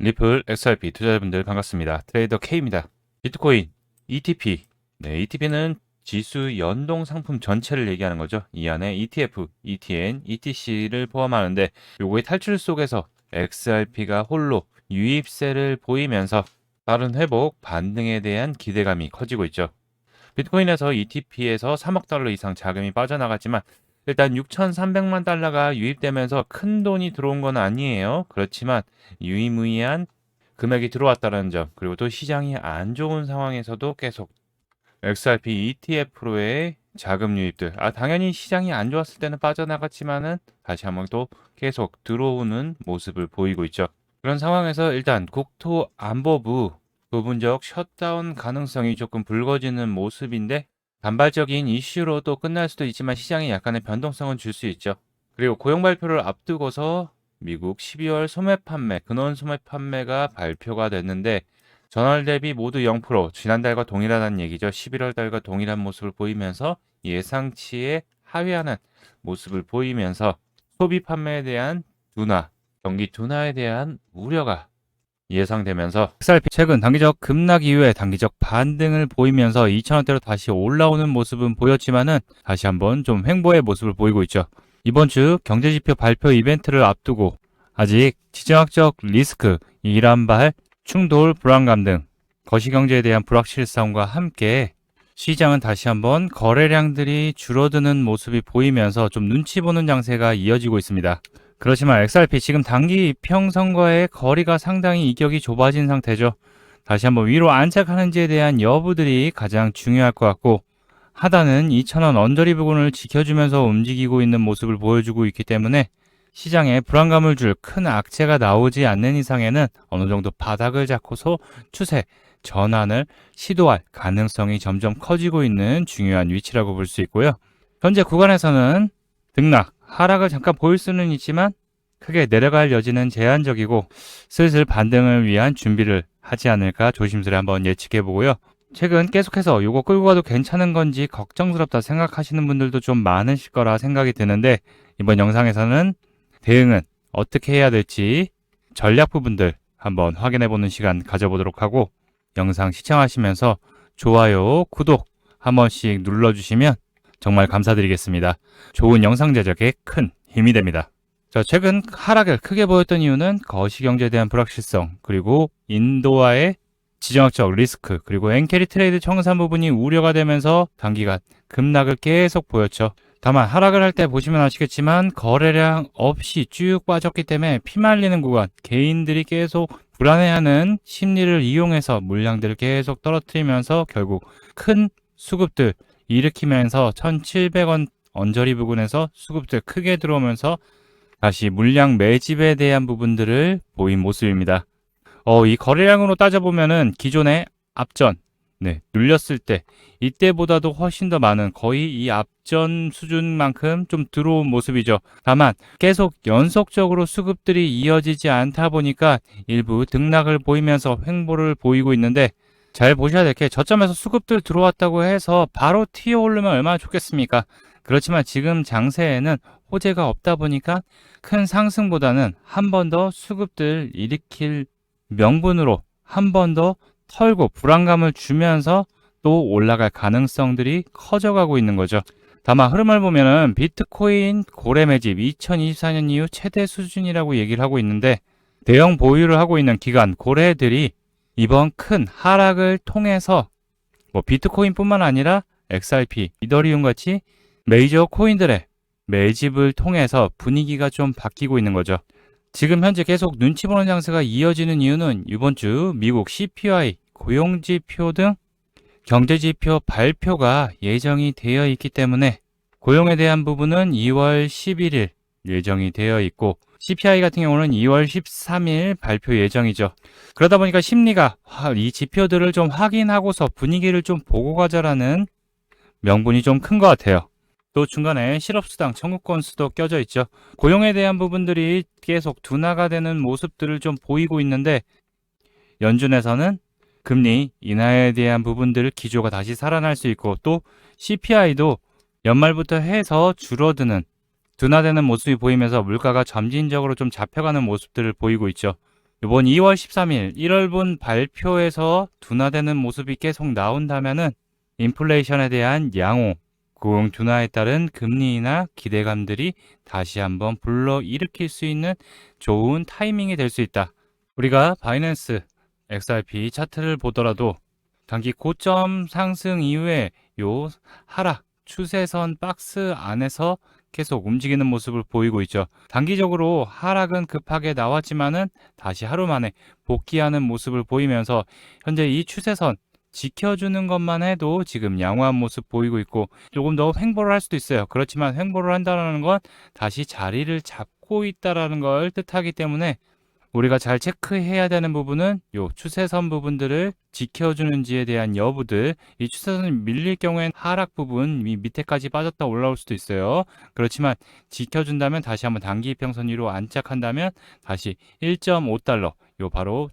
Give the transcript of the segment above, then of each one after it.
리플 XRP 투자자분들 반갑습니다. 트레이더 K입니다. 비트코인, ETP. ETP는 지수 연동 상품 전체를 얘기하는 거죠. 이 안에 ETF, ETN, ETC를 포함하는데 요거의 탈출 속에서 XRP가 홀로 유입세를 보이면서 빠른 회복, 반등에 대한 기대감이 커지고 있죠. 비트코인에서 ETP에서 3억 달러 이상 자금이 빠져나갔지만 일단 6,300만 달러가 유입되면서 큰 돈이 들어온 건 아니에요. 그렇지만 유의무이한 금액이 들어왔다는 점, 그리고 또 시장이 안 좋은 상황에서도 계속 XRP ETF로의 자금 유입들, 당연히 시장이 안 좋았을 때는 빠져나갔지만은 다시 한번 또 계속 들어오는 모습을 보이고 있죠. 그런 상황에서 일단 국토안보부 부분적 셧다운 가능성이 조금 불거지는 모습인데 단발적인 이슈로 또 끝날 수도 있지만 시장에 약간의 변동성은 줄 수 있죠. 그리고 고용 발표를 앞두고서 미국 12월 소매 판매, 근원 소매 판매가 발표가 됐는데 전월 대비 모두 0%, 지난달과 동일하다는 얘기죠. 11월 달과 동일한 모습을 보이면서 예상치에 하회하는 모습을 보이면서 소비 판매에 대한 둔화, 경기 둔화에 대한 우려가 예상되면서 XRP 최근 단기적 급락 이후에 단기적 반등을 보이면서 2,000원대로 다시 올라오는 모습은 보였지만은 다시 한번 좀 횡보의 모습을 보이고 있죠. 이번 주 경제지표 발표 이벤트를 앞두고 아직 지정학적 리스크, 이란발, 충돌, 불안감 등 거시경제에 대한 불확실성과 함께 시장은 다시 한번 거래량들이 줄어드는 모습이 보이면서 좀 눈치 보는 장세가 이어지고 있습니다. 그렇지만 XRP 지금 단기 평선과의 거리가 상당히 이격이 좁아진 상태죠. 다시 한번 위로 안착하는지에 대한 여부들이 가장 중요할 것 같고 하단은 2,000원 언저리 부근을 지켜주면서 움직이고 있는 모습을 보여주고 있기 때문에 시장에 불안감을 줄 큰 악재가 나오지 않는 이상에는 어느 정도 바닥을 잡고서 추세 전환을 시도할 가능성이 점점 커지고 있는 중요한 위치라고 볼 수 있고요. 현재 구간에서는 등락, 하락을 잠깐 보일 수는 있지만 크게 내려갈 여지는 제한적이고 슬슬 반등을 위한 준비를 하지 않을까 조심스레 한번 예측해 보고요. 최근 계속해서 요거 끌고 가도 괜찮은 건지 걱정스럽다 생각하시는 분들도 좀 많으실 거라 생각이 드는데 이번 영상에서는 대응은 어떻게 해야 될지 전략 부분들 한번 확인해 보는 시간 가져보도록 하고 영상 시청하시면서 좋아요, 구독 한 번씩 눌러주시면 정말 감사드리겠습니다. 좋은 영상 제작에 큰 힘이 됩니다. 자, 최근 하락을 크게 보였던 이유는 거시경제에 대한 불확실성, 그리고 인도와의 지정학적 리스크, 그리고 엔캐리 트레이드 청산 부분이 우려가 되면서 단기간 급락을 계속 보였죠. 다만 하락을 할 때 보시면 아시겠지만 거래량 없이 쭉 빠졌기 때문에 피말리는 구간, 개인들이 계속 불안해하는 심리를 이용해서 물량들을 계속 떨어뜨리면서 결국 큰 수급들 일으키면서 1,700원 언저리 부근에서 수급들 크게 들어오면서 다시 물량 매집에 대한 부분들을 보인 모습입니다. 이 거래량으로 따져보면은 기존의 앞전, 눌렸을 때 이때보다도 훨씬 더 많은 거의 이 앞전 수준만큼 좀 들어온 모습이죠. 다만 계속 연속적으로 수급들이 이어지지 않다 보니까 일부 등락을 보이면서 횡보를 보이고 있는데 잘 보셔야 될 게 저점에서 수급들 들어왔다고 해서 바로 튀어 오르면 얼마나 좋겠습니까? 그렇지만 지금 장세에는 호재가 없다 보니까 큰 상승보다는 한 번 더 수급들 일으킬 명분으로 한 번 더 털고 불안감을 주면서 또 올라갈 가능성들이 커져가고 있는 거죠. 다만 흐름을 보면은 비트코인 고래 매집 2024년 이후 최대 수준이라고 얘기를 하고 있는데 대형 보유를 하고 있는 기관 고래들이 이번 큰 하락을 통해서 비트코인뿐만 아니라 XRP, 이더리움 같이 메이저 코인들의 매집을 통해서 분위기가 좀 바뀌고 있는 거죠. 지금 현재 계속 눈치 보는 장세가 이어지는 이유는 이번 주 미국 CPI, 고용지표 등 경제지표 발표가 예정이 되어 있기 때문에 고용에 대한 부분은 2월 11일 예정이 되어 있고 CPI 같은 경우는 2월 13일 발표 예정이죠. 그러다 보니까 심리가 이 지표들을 좀 확인하고서 분위기를 좀 보고 가자라는 명분이 좀 큰 것 같아요. 또 중간에 실업수당 청구 건수도 껴져 있죠. 고용에 대한 부분들이 계속 둔화가 되는 모습들을 좀 보이고 있는데 연준에서는 금리 인하에 대한 부분들을 기조가 다시 살아날 수 있고 또 CPI도 연말부터 해서 둔화되는 모습이 보이면서 물가가 점진적으로 좀 잡혀가는 모습들을 보이고 있죠. 이번 2월 13일 1월분 발표에서 둔화되는 모습이 계속 나온다면은 인플레이션에 대한 양호, 고용 둔화에 따른 금리 인하 기대감들이 다시 한번 불러일으킬 수 있는 좋은 타이밍이 될 수 있다. 우리가 바이낸스 XRP 차트를 보더라도 단기 고점 상승 이후에 요 하락 추세선 박스 안에서 계속 움직이는 모습을 보이고 있죠. 단기적으로 하락은 급하게 나왔지만은 다시 하루 만에 복귀하는 모습을 보이면서 현재 이 추세선 지켜주는 것만 해도 지금 양호한 모습 보이고 있고 조금 더 횡보를 할 수도 있어요. 그렇지만 횡보를 한다는 건 다시 자리를 잡고 있다라는 걸 뜻하기 때문에 우리가 잘 체크해야 되는 부분은 요 추세선 부분들을 지켜주는지에 대한 여부들. 이 추세선이 밀릴 경우엔 하락 부분 밑에까지 빠졌다 올라올 수도 있어요. 그렇지만 지켜준다면 다시 한번 단기 이평선 위로 안착한다면 다시 1.5달러 요 바로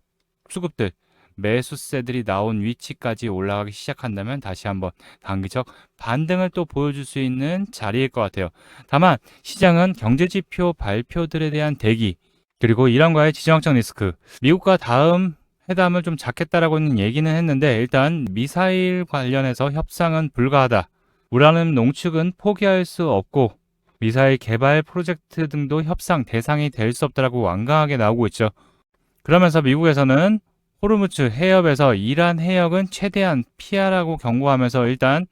수급들 매수세들이 나온 위치까지 올라가기 시작한다면 다시 한번 단기적 반등을 또 보여줄 수 있는 자리일 것 같아요. 다만 시장은 경제지표 발표들에 대한 대기 그리고 이란과의 지정학적 리스크, 미국과 다음 회담을 좀 잡겠다라고는 얘기는 했는데 일단 미사일 관련해서 협상은 불가하다. 우라늄 농축은 포기할 수 없고 미사일 개발 프로젝트 등도 협상 대상이 될 수 없다라고 완강하게 나오고 있죠. 그러면서 미국에서는 호르무즈 해협에서 이란 해역은 최대한 피하라고 경고하면서 일단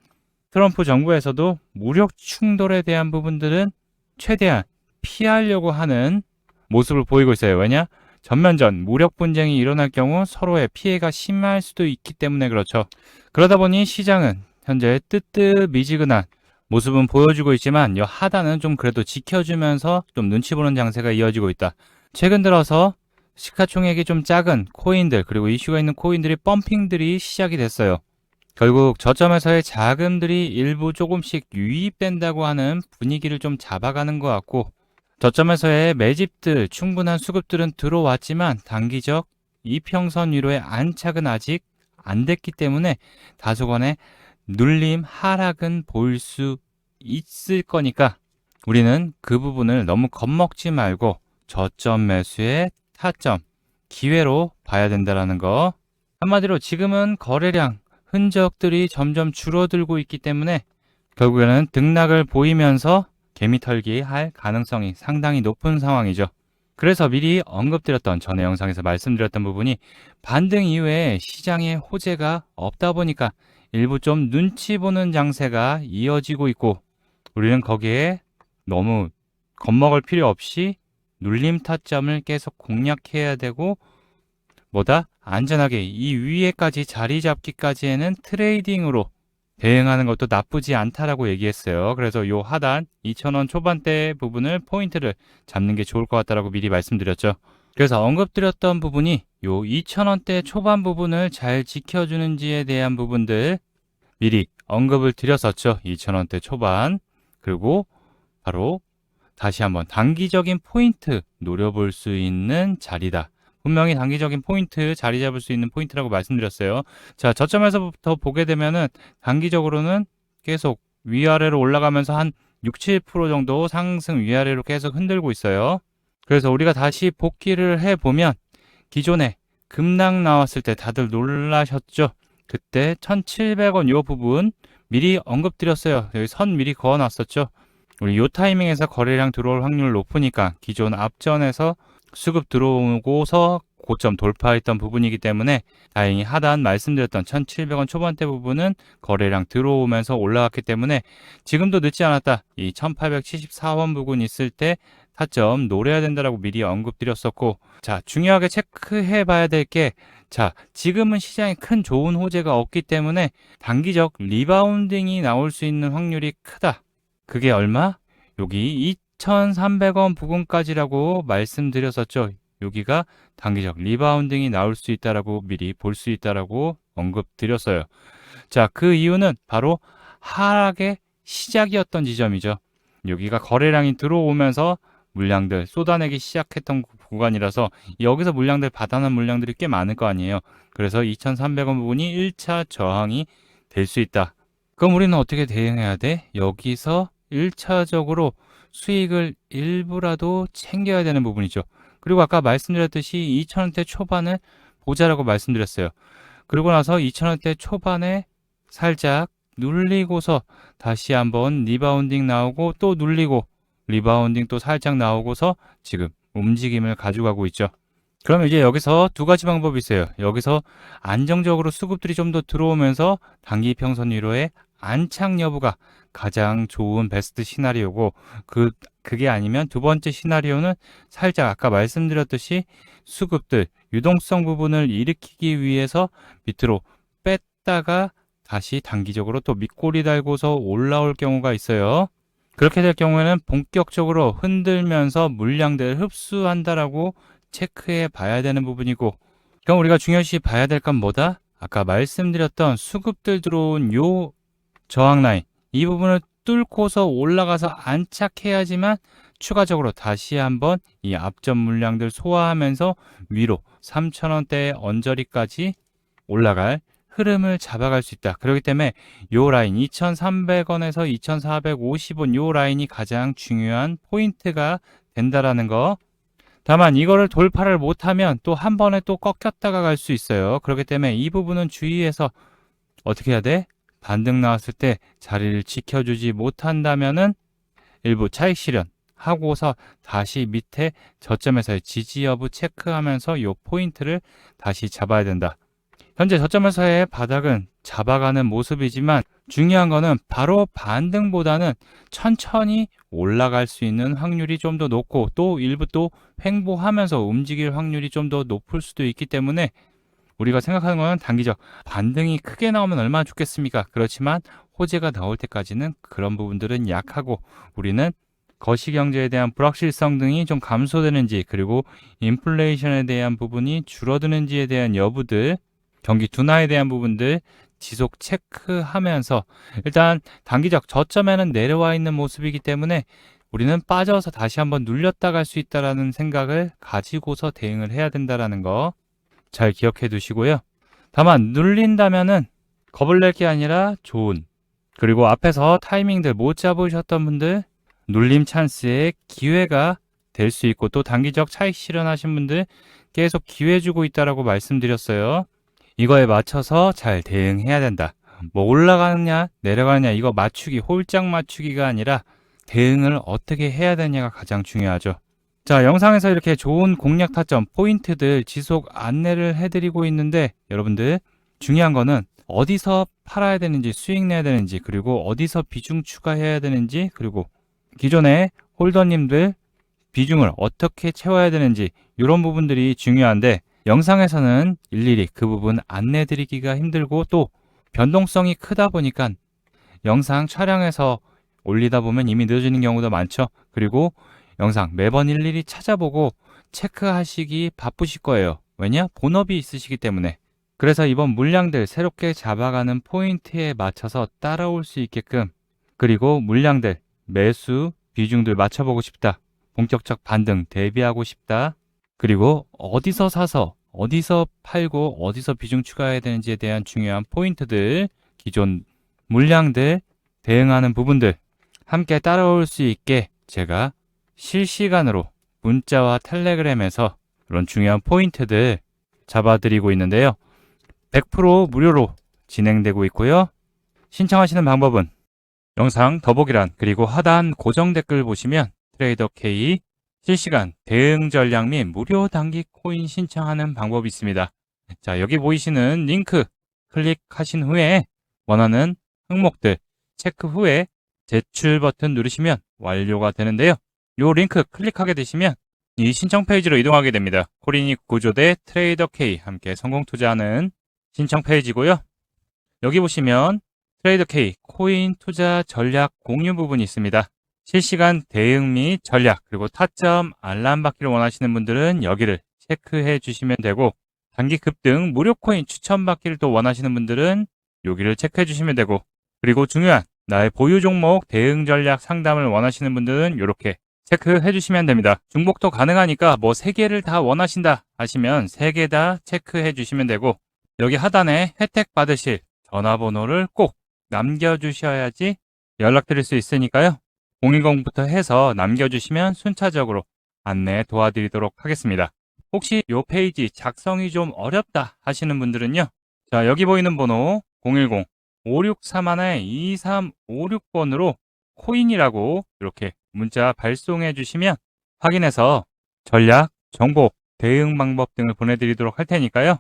트럼프 정부에서도 무력 충돌에 대한 부분들은 최대한 피하려고 하는 모습을 보이고 있어요. 왜냐? 전면전 무력 분쟁이 일어날 경우 서로의 피해가 심할 수도 있기 때문에 그렇죠. 그러다 보니 시장은 현재 뜨뜻미지근한 모습은 보여주고 있지만 이 하단은 좀 그래도 지켜주면서 좀 눈치 보는 장세가 이어지고 있다. 최근 들어서 시가총액이 좀 작은 코인들 그리고 이슈가 있는 코인들이 펌핑들이 시작이 됐어요. 결국 저점에서의 자금들이 일부 조금씩 유입된다고 하는 분위기를 좀 잡아가는 것 같고 저점에서의 매집들, 충분한 수급들은 들어왔지만 단기적 이평선 위로의 안착은 아직 안 됐기 때문에 다소간의 눌림, 하락은 보일 수 있을 거니까 우리는 그 부분을 너무 겁먹지 말고 저점 매수의 타점, 기회로 봐야 된다는 거. 한마디로 지금은 거래량, 흔적들이 점점 줄어들고 있기 때문에 결국에는 등락을 보이면서 개미 털기 할 가능성이 상당히 높은 상황이죠. 그래서 미리 언급드렸던 전에 영상에서 말씀드렸던 부분이 반등 이후에 시장에 호재가 없다 보니까 일부 좀 눈치 보는 장세가 이어지고 있고 우리는 거기에 너무 겁먹을 필요 없이 눌림 타점을 계속 공략해야 되고 뭐다? 안전하게 이 위에까지 자리 잡기까지에는 트레이딩으로 대응하는 것도 나쁘지 않다라고 얘기했어요. 그래서 요 하단 2,000원 초반대 부분을 포인트를 잡는 게 좋을 것 같다라고 미리 말씀드렸죠. 그래서 언급드렸던 부분이 요 2,000원대 초반 부분을 잘 지켜주는지에 대한 부분들 미리 언급을 드렸었죠. 2,000원대 초반. 그리고 바로 다시 한번 단기적인 포인트 노려볼 수 있는 자리다. 분명히 단기적인 포인트 자리 잡을 수 있는 포인트라고 말씀드렸어요. 자, 저점에서부터 보게 되면은 단기적으로는 계속 위아래로 올라가면서 한 6, 7% 정도 상승 위아래로 계속 흔들고 있어요. 그래서 우리가 다시 복귀를 해보면 기존에 급락 나왔을 때 다들 놀라셨죠? 그때 1,700원 요 부분 미리 언급드렸어요. 여기 선 미리 그어놨었죠. 우리 요 타이밍에서 거래량 들어올 확률 높으니까 기존 앞전에서 수급 들어오고서 고점 돌파했던 부분이기 때문에 다행히 하단 말씀드렸던 1,700원 초반대 부분은 거래량 들어오면서 올라갔기 때문에 지금도 늦지 않았다. 이 1,874원 부근 있을 때 타점 노려야 된다라고 미리 언급드렸었고 자 중요하게 체크해 봐야 될 게 자 지금은 시장에 큰 좋은 호재가 없기 때문에 단기적 리바운딩이 나올 수 있는 확률이 크다. 그게 얼마? 여기 2,300원 부근까지라고 말씀드렸었죠. 여기가 단기적 리바운딩이 나올 수 있다라고 미리 볼 수 있다라고 언급드렸어요. 자, 그 이유는 바로 하락의 시작이었던 지점이죠. 여기가 거래량이 들어오면서 물량들 쏟아내기 시작했던 구간이라서 여기서 물량들 받아놓은 물량들이 꽤 많을 거 아니에요. 그래서 2,300원 부분이 1차 저항이 될 수 있다. 그럼 우리는 어떻게 대응해야 돼? 여기서 1차적으로 수익을 일부라도 챙겨야 되는 부분이죠. 그리고 아까 말씀드렸듯이 2,000원대 초반을 보자라고 말씀드렸어요. 그리고 나서 2,000원대 초반에 살짝 눌리고서 다시 한번 리바운딩 나오고 또 눌리고 리바운딩 또 살짝 나오고서 지금 움직임을 가져가고 있죠. 그러면 이제 여기서 두 가지 방법이 있어요. 여기서 안정적으로 수급들이 좀 더 들어오면서 단기 평선 위로의 안착 여부가 가장 좋은 베스트 시나리오고, 그게 아니면 두 번째 시나리오는 살짝 아까 말씀드렸듯이 수급들 유동성 부분을 일으키기 위해서 밑으로 뺐다가 다시 단기적으로 또 밑꼬리 달고서 올라올 경우가 있어요. 그렇게 될 경우에는 본격적으로 흔들면서 물량들을 흡수한다라고 체크해 봐야 되는 부분이고, 그럼 우리가 중요시 봐야 될 건 뭐다? 아까 말씀드렸던 수급들 들어온 요 저항 라인, 이 부분을 뚫고서 올라가서 안착해야지만 추가적으로 다시 한번 이 앞전 물량들 소화하면서 위로 3,000원대 언저리까지 올라갈 흐름을 잡아갈 수 있다. 그렇기 때문에 요 라인 2,300원에서 2,450원 요 라인이 가장 중요한 포인트가 된다라는 거. 다만 이거를 돌파를 못하면 또 한 번에 또 꺾였다가 갈 수 있어요. 그렇기 때문에 이 부분은 주의해서 어떻게 해야 돼? 반등 나왔을 때 자리를 지켜주지 못한다면은 일부 차익 실현하고서 다시 밑에 저점에서의 지지 여부 체크하면서 요 포인트를 다시 잡아야 된다. 현재 저점에서의 바닥은 잡아가는 모습이지만 중요한 거는 바로 반등보다는 천천히 올라갈 수 있는 확률이 좀 더 높고, 또 일부 또 횡보하면서 움직일 확률이 좀 더 높을 수도 있기 때문에 우리가 생각하는 건 단기적 반등이 크게 나오면 얼마나 좋겠습니까? 그렇지만 호재가 나올 때까지는 그런 부분들은 약하고, 우리는 거시경제에 대한 불확실성 등이 좀 감소되는지, 그리고 인플레이션에 대한 부분이 줄어드는지에 대한 여부들, 경기 둔화에 대한 부분들 지속 체크하면서 일단 단기적 저점에는 내려와 있는 모습이기 때문에 우리는 빠져서 다시 한번 눌렸다 갈 수 있다라는 생각을 가지고서 대응을 해야 된다라는 거 잘 기억해 두시고요. 다만 눌린다면은 겁을 낼 게 아니라 좋은, 그리고 앞에서 타이밍들 못 잡으셨던 분들 눌림 찬스의 기회가 될 수 있고, 또 단기적 차익 실현하신 분들 계속 기회 주고 있다라고 말씀드렸어요. 이거에 맞춰서 잘 대응해야 된다. 뭐 올라가느냐 내려가느냐 이거 맞추기, 홀짝 맞추기가 아니라 대응을 어떻게 해야 되냐가 가장 중요하죠. 자, 영상에서 이렇게 좋은 공략 타점 포인트들 지속 안내를 해드리고 있는데, 여러분들 중요한 거는 어디서 팔아야 되는지, 수익 내야 되는지, 그리고 어디서 비중 추가해야 되는지, 그리고 기존의 홀더님들 비중을 어떻게 채워야 되는지, 이런 부분들이 중요한데 영상에서는 일일이 그 부분 안내드리기가 힘들고, 또 변동성이 크다 보니까 영상 촬영해서 올리다 보면 이미 늦어지는 경우도 많죠. 그리고 영상 매번 일일이 찾아보고 체크하시기 바쁘실 거예요. 왜냐? 본업이 있으시기 때문에. 그래서 이번 물량들 새롭게 잡아가는 포인트에 맞춰서 따라올 수 있게끔, 그리고 물량들 매수 비중들 맞춰보고 싶다, 본격적 반등 대비하고 싶다, 그리고 어디서 사서 어디서 팔고 어디서 비중 추가해야 되는지에 대한 중요한 포인트들, 기존 물량들 대응하는 부분들 함께 따라올 수 있게 제가 실시간으로 문자와 텔레그램에서 그런 중요한 포인트들 잡아드리고 있는데요. 100% 무료로 진행되고 있고요. 신청하시는 방법은 영상 더보기란, 그리고 하단 고정 댓글 보시면 트레이더 K 실시간 대응 전략 및 무료 단기 코인 신청하는 방법이 있습니다. 자, 여기 보이시는 링크 클릭하신 후에 원하는 항목들 체크 후에 제출 버튼 누르시면 완료가 되는데요. 요 링크 클릭하게 되시면 이 신청 페이지로 이동하게 됩니다. 코린이 구조대 트레이더 K 함께 성공 투자하는 신청 페이지고요. 여기 보시면 트레이더 K 코인 투자 전략 공유 부분이 있습니다. 실시간 대응 및 전략, 그리고 타점 알람 받기를 원하시는 분들은 여기를 체크해 주시면 되고, 단기 급등 무료 코인 추천 받기를 또 원하시는 분들은 여기를 체크해 주시면 되고, 그리고 중요한 나의 보유 종목 대응 전략 상담을 원하시는 분들은 이렇게 체크해 주시면 됩니다. 중복도 가능하니까 뭐 3개를 다 원하신다 하시면 3개 다 체크해 주시면 되고, 여기 하단에 혜택 받으실 전화번호를 꼭 남겨주셔야지 연락드릴 수 있으니까요. 010부터 해서 남겨주시면 순차적으로 안내 도와드리도록 하겠습니다. 혹시 이 페이지 작성이 좀 어렵다 하시는 분들은요. 자, 여기 보이는 번호 010-563-2356번으로 코인이라고 이렇게 문자 발송해 주시면 확인해서 전략, 정보, 대응 방법 등을 보내드리도록 할 테니까요.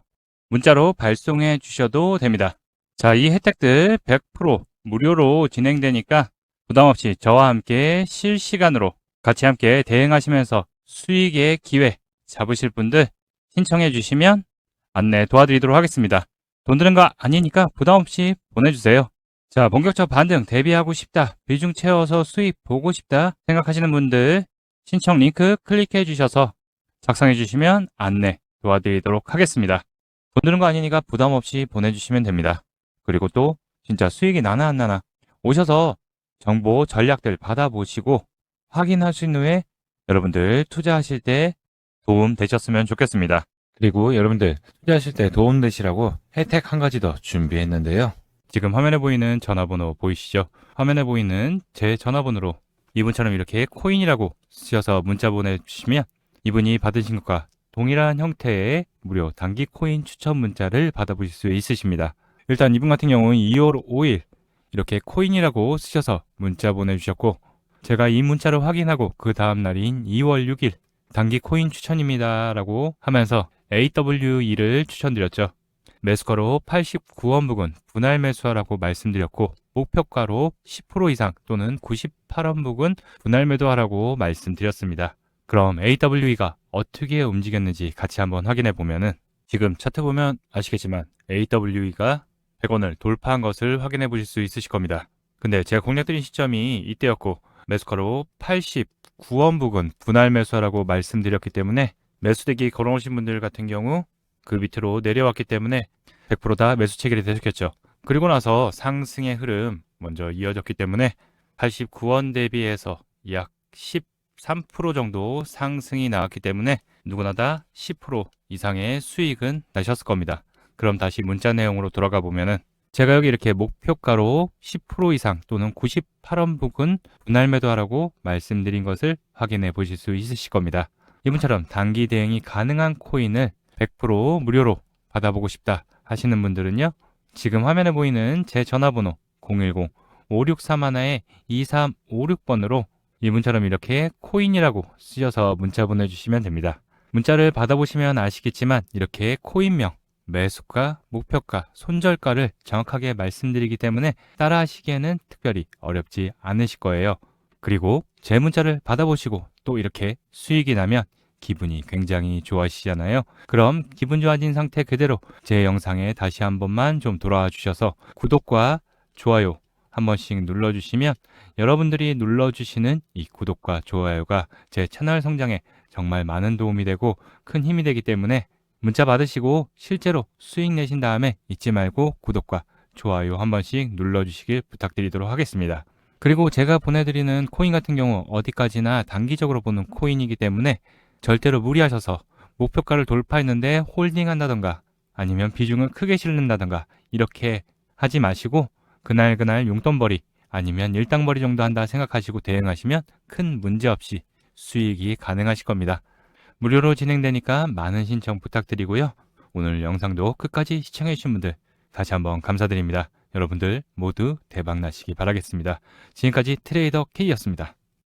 문자로 발송해 주셔도 됩니다. 자, 이 혜택들 100% 무료로 진행되니까 부담 없이 저와 함께 실시간으로 같이 함께 대응하시면서 수익의 기회 잡으실 분들 신청해 주시면 안내 도와드리도록 하겠습니다. 돈 드는 거 아니니까 부담 없이 보내주세요. 자, 본격적 반등 대비하고 싶다, 비중 채워서 수익 보고 싶다 생각하시는 분들 신청 링크 클릭해 주셔서 작성해 주시면 안내 도와드리도록 하겠습니다. 돈 드는 거 아니니까 부담 없이 보내주시면 됩니다. 그리고 또 진짜 수익이 나나 안 나나 오셔서 정보 전략들 받아보시고 확인하신 후에 여러분들 투자하실 때 도움 되셨으면 좋겠습니다. 그리고 여러분들 투자하실 때 도움 되시라고 혜택 한 가지 더 준비했는데요. 지금 화면에 보이는 전화번호 보이시죠? 화면에 보이는 제 전화번호로 이분처럼 이렇게 코인이라고 쓰셔서 문자 보내주시면 이분이 받으신 것과 동일한 형태의 무료 단기 코인 추천 문자를 받아보실 수 있으십니다. 일단 이분 같은 경우는 2월 5일 이렇게 코인이라고 쓰셔서 문자 보내주셨고 제가 이 문자를 확인하고 그 다음 날인 2월 6일 단기 코인 추천입니다 라고 하면서 AWE를 추천드렸죠. 매수가로 89원 부근 분할 매수하라고 말씀드렸고 목표가로 10% 이상 또는 98원 부근 분할 매도하라고 말씀드렸습니다. 그럼 AWE가 어떻게 움직였는지 같이 한번 확인해 보면은 지금 차트 보면 아시겠지만 AWE가 100원을 돌파한 것을 확인해 보실 수 있으실 겁니다. 근데 제가 공략드린 시점이 이때였고 매수가로 89원 부근 분할 매수하라고 말씀드렸기 때문에 매수대기 걸어오신 분들 같은 경우 그 밑으로 내려왔기 때문에 100% 다 매수 체결이 되셨겠죠. 그리고 나서 상승의 흐름 먼저 이어졌기 때문에 89원 대비해서 약 13% 정도 상승이 나왔기 때문에 누구나 다 10% 이상의 수익은 나셨을 겁니다. 그럼 다시 문자 내용으로 돌아가 보면은 제가 여기 이렇게 목표가로 10% 이상 또는 98원 부근 분할 매도하라고 말씀드린 것을 확인해 보실 수 있으실 겁니다. 이분처럼 단기 대응이 가능한 코인을 100% 무료로 받아보고 싶다 하시는 분들은요. 지금 화면에 보이는 제 전화번호 010-5631-2356번으로 이분처럼 이렇게 코인이라고 쓰셔서 문자 보내주시면 됩니다. 문자를 받아보시면 아시겠지만 이렇게 코인명, 매수가, 목표가, 손절가를 정확하게 말씀드리기 때문에 따라 하시기에는 특별히 어렵지 않으실 거예요. 그리고 제 문자를 받아보시고 또 이렇게 수익이 나면 기분이 굉장히 좋아지시잖아요. 그럼 기분 좋아진 상태 그대로 제 영상에 다시 한 번만 좀 돌아와 주셔서 구독과 좋아요 한 번씩 눌러주시면 여러분들이 눌러주시는 이 구독과 좋아요가 제 채널 성장에 정말 많은 도움이 되고 큰 힘이 되기 때문에 문자 받으시고 실제로 수익 내신 다음에 잊지 말고 구독과 좋아요 한 번씩 눌러주시길 부탁드리도록 하겠습니다. 그리고 제가 보내드리는 코인 같은 경우 어디까지나 단기적으로 보는 코인이기 때문에 절대로 무리하셔서 목표가를 돌파했는데 홀딩한다던가 아니면 비중을 크게 실는다던가 이렇게 하지 마시고 그날 용돈벌이 아니면 일당벌이 정도 한다 생각하시고 대응하시면 큰 문제 없이 수익이 가능하실 겁니다. 무료로 진행되니까 많은 신청 부탁드리고요. 오늘 영상도 끝까지 시청해주신 분들 다시 한번 감사드립니다. 여러분들 모두 대박 나시기 바라겠습니다. 지금까지 트레이더 K였습니다.